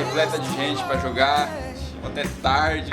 repleta de gente pra jogar até tarde.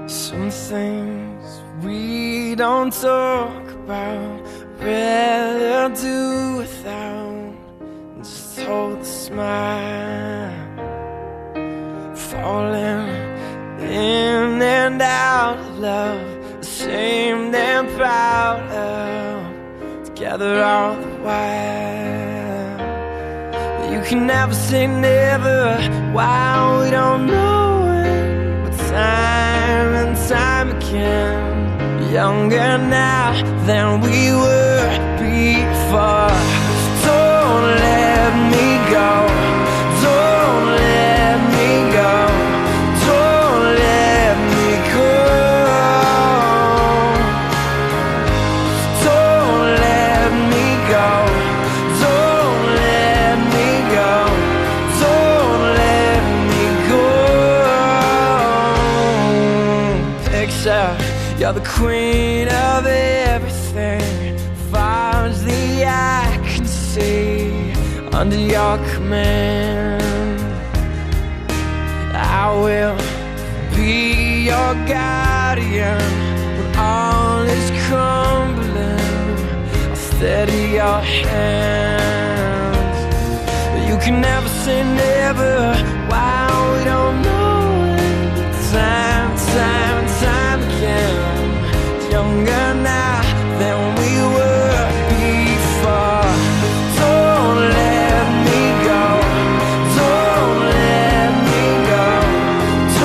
Some things we don't talk about, rather do without. Just hold the smile, falling in and out of love, ashamed and proud of, together all the while. You can never say never, why we don't know it, but time and time again, younger now than we were before. Don't let me go, don't let me go, don't let me go, don't let me go, don't let me go, don't let me go. Picture you're the queen of everything, far as the eye can see, under your command. I will be your guardian when all is crumbling. I'll steady your hands. You can never say never, why we don't know it. Time, time, time again, younger now than we were before. Don't let me go, don't let me go,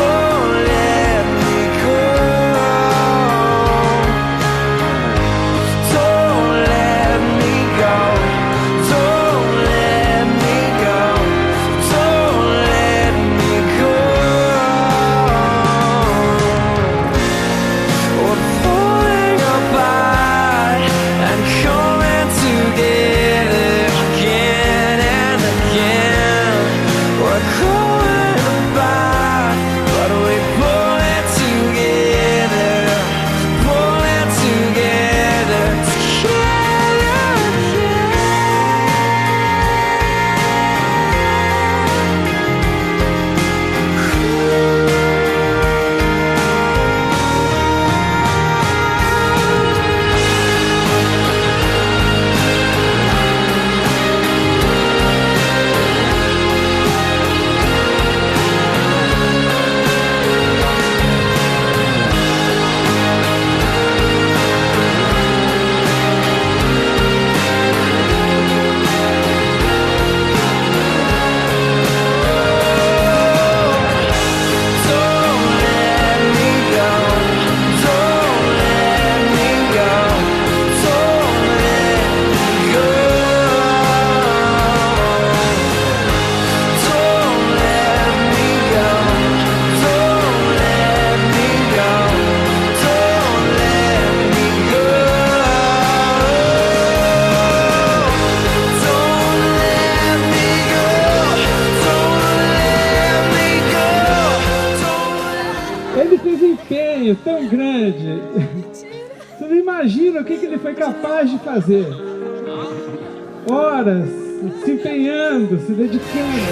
don't let me go, don't let me go, don't let me go, don't let me go. We're falling apart and coming together again and again. We're growing apart, but we pull it together, pull it together, together again. Don't let me go, don't let me go, don't let me go, don't let me go, don't let me go, don't let me go, don't let me go, don't let me go, Ele fez um empenho tão grande. Você não imagina o que ele foi capaz de fazer. Horas se empenhando, se dedicando.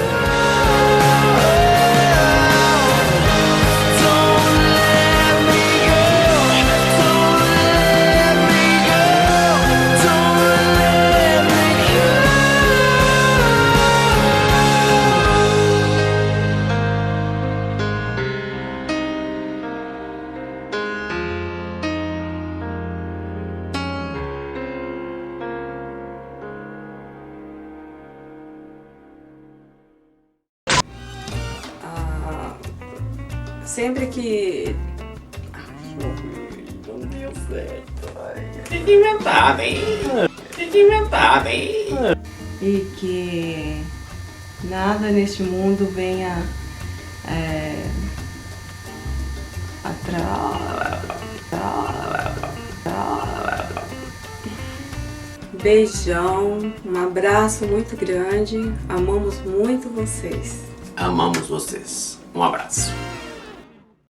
don't let me go, don't let me go. Sempre que... Não deu certo. Tem que inventar, hein? Tem que inventar, hein? E que nada neste mundo venha Beijão, um abraço muito grande, amamos muito vocês. Amamos vocês. Um abraço.